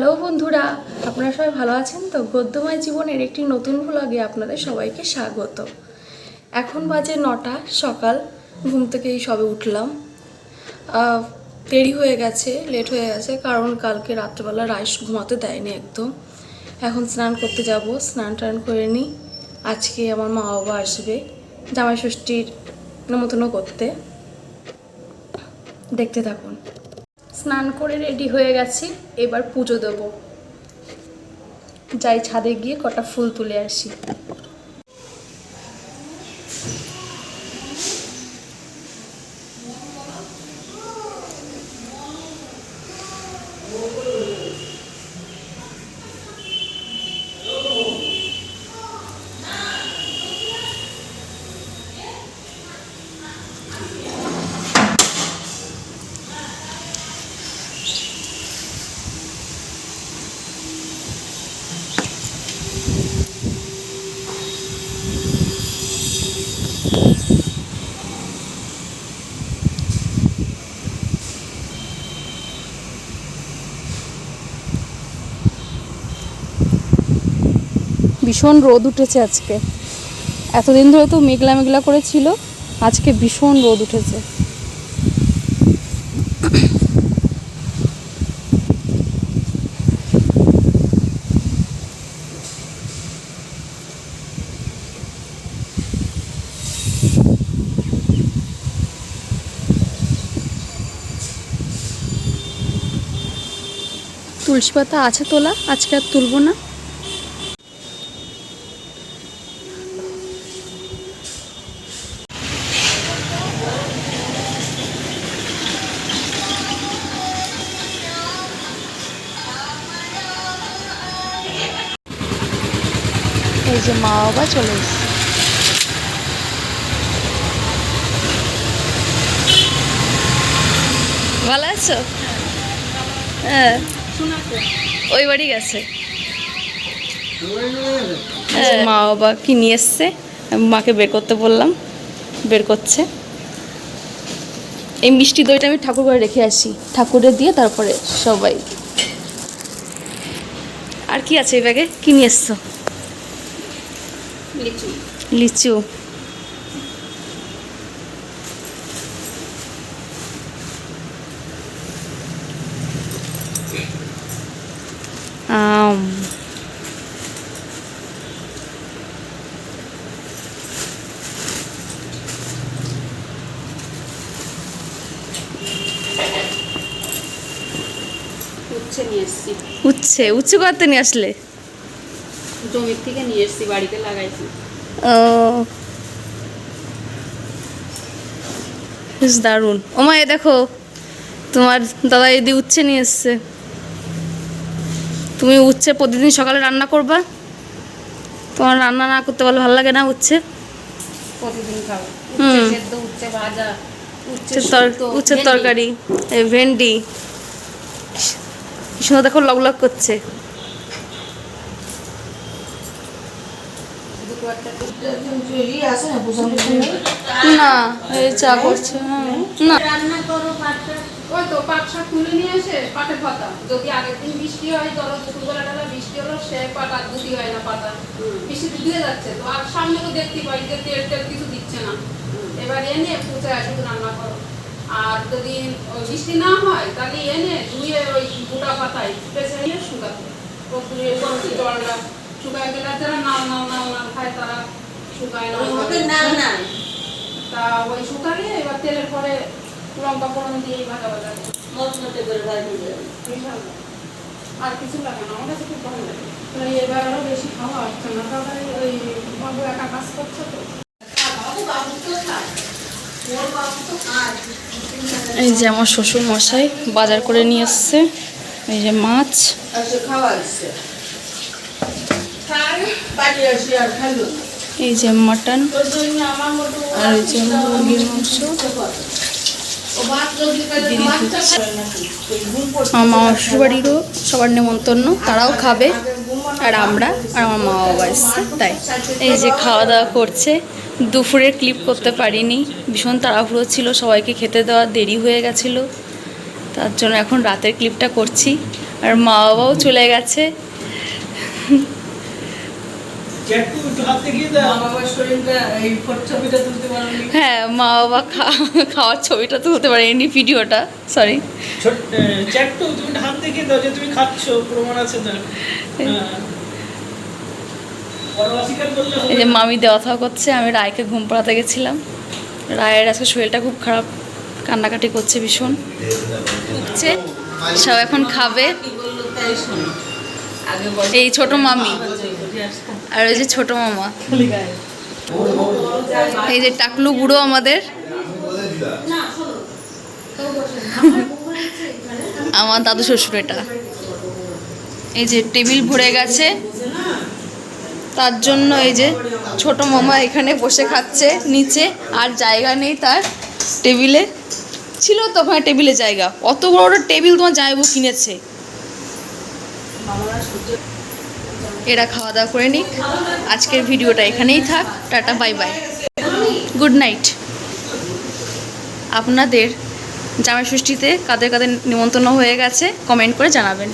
Hello বন্ধুরা, আপনারা সবাই ভালো আছেন তো? গদ্যময় জীবনের একটি নতুন ভ্লগে আপনাদের সবাইকে স্বাগত। এখন বাজে 9টা সকাল, ঘুম থেকে এই সবে উঠলাম। দেরি হয়ে গেছে, লেট হয়ে গেছে, কারণ কালকে রাত্রেবেলা রাইস ঘুমাতে দেয়নি একদম। এখন স্নান করতে যাব, স্নান টান করে নিই। আজকে আমার মা বাবা আসবে জামাই ষষ্ঠীর নেমন্তন্ন করতে, দেখতে থাকুন। স্নান করে রেডি হয়ে গেছি, এবার পুজো দেবো। যাই ছাদে গিয়ে কটা ফুল তুলে আসি। ভীষণ রোদ উঠেছে আজকে, এতদিন ধরে তো মেঘলা মেঘলা করেছিল, আজকে ভীষণ রোদ উঠেছে। তুলসী পাতা আছে তোলা, আজকে আর তুলবো না। এই যে মা বাবা চলে এসেছে। ভালো আছো? হ্যাঁ, ওই বাড়ি গেছে। মা বাবা কি নিয়ে এসছে, মাকে বের করতে বললাম, বের করছে। এই মিষ্টি দইটা আমি ঠাকুর ঘরে রেখে আসি, ঠাকুরে দিয়ে তারপরে সবাই। আর কি আছে এই ব্যাগে, কি নিয়ে এসছো? লিচু। লিচু, আম, উচ্ছে নিয়ে এসছি। উচ্ছে? উচ্ছে করতে নিয়ে আসলে? জমির থেকে নিয়ে এসছি, বাড়িতে লাগাইছি। ও বেশ দারুণ। ও মা, এ দেখো তোমার দাদা দিদি উচ্ছে নিয়ে এসছে। তুমি উচ্ছে প্রতিদিন সকালে রান্না করবা? তোমার রান্না না করতে বলে ভালো লাগে না? উচ্ছে প্রতিদিন খাবো, উচ্ছে সেদ্ধ, উচ্ছে ভাজা, উচ্ছের তরকারি, এই ভেন্ডি। শুনে দেখো লগ লগ করছে। না, এই চা করছে। না, ওই তো পাট শাক তুলে নিয়ে এসে পাটের পাতা, যদি আগের দিন বৃষ্টি হয়, ধরো দুপুরবেলা বৃষ্টি হলো, সে পাতা দুটি হয় না, পাতা বৃষ্টিতে ধুয়ে যাচ্ছে তো, আর সামনে তো দেখতে পাই যে তেল টেল কিছু দিচ্ছে না। এবার এনে পুচে শুধু রান্না করো। আর যদি বৃষ্টি না হয় তাহলে এনে ধুয়ে ওই গোটা পাতায় পেঁচে নিয়ে শুকাতে, জলটা শুকায় গেলে যারা নাল নাল নাল নাল খায় তারা শুকায় না, তা ওই শুকালে এবার তেলের পরে লঙ্কা ফোড়ন দিয়ে ভাজা ভাজা মশলাতে করে আর কিছু লাগে না। আমার কাছে খুব ভালো লাগে। এবার আরো বেশি খাওয়া হচ্ছে না, তারপরে ওই বাবু একা কাজ করছে তো। এই যে আমার শ্বশুর মশাই বাজার করে নিয়ে এসছে। এই যে মাছ, এই যে মাটন, আর এই যে মুরগির মাংস। আমার শ্বশুরবাড়িরও সবার নেমন্তন্ন, তারাও খাবে, আর আমরা আর আমার মা বাবা এসছে তাই। এই যে খাওয়া দাওয়া করছে। দুপুরের ক্লিপ করতে পারিনি, ভীষণ তাড়াহুড়ো ছিল, সবাইকে খেতে দেওয়া দেরি হয়ে গেছিলো, তার জন্য এখন রাতের ক্লিপটা করছি। আর মা বাবাও চলে গেছে। হ্যাঁ, মা বাবা খাওয়ার ছবিটা তুলতে পারেনি, ভিডিওটা, সরি। চ্যাটু তুমি হাত দেখিয়ে দাও যে তুমি খাচ্ছো, প্রমাণ আছে তার। এই যে মামি দেওয়া থাওয়া করছে, আমি রায়কে ঘুম পাড়াতে গেছিলাম। রায়ের আজকে শরীরটা খুব খারাপ, কান্নাকাটি করছে ভীষণ, উঠছে। সব এখন খাবে। এই ছোট মামি আর ওই যে ছোট মামা, এই যে টাকলু বুড়ো আমাদের, আমার দাদু শ্বশুর। এটা এই যে টেবিল ভরে গেছে, তার জন্য এই যে ছোট মামা এখানে বসে খাচ্ছে নিচে, আর জায়গা নেই তার টেবিলে। ছিল তো ওখানে টেবিলে জায়গা, অত বড় টেবিল তোমার জায়গা কিনেছে। এরা খাওয়া দাওয়া করে নিক, আজকের ভিডিওটা এখানেই থাক। Tata, bye bye, good night. আপনাদের জামাই ষষ্ঠীতে কাদের কাদের নিমন্ত্রণ হয়ে গেছে কমেন্ট করে জানাবেন।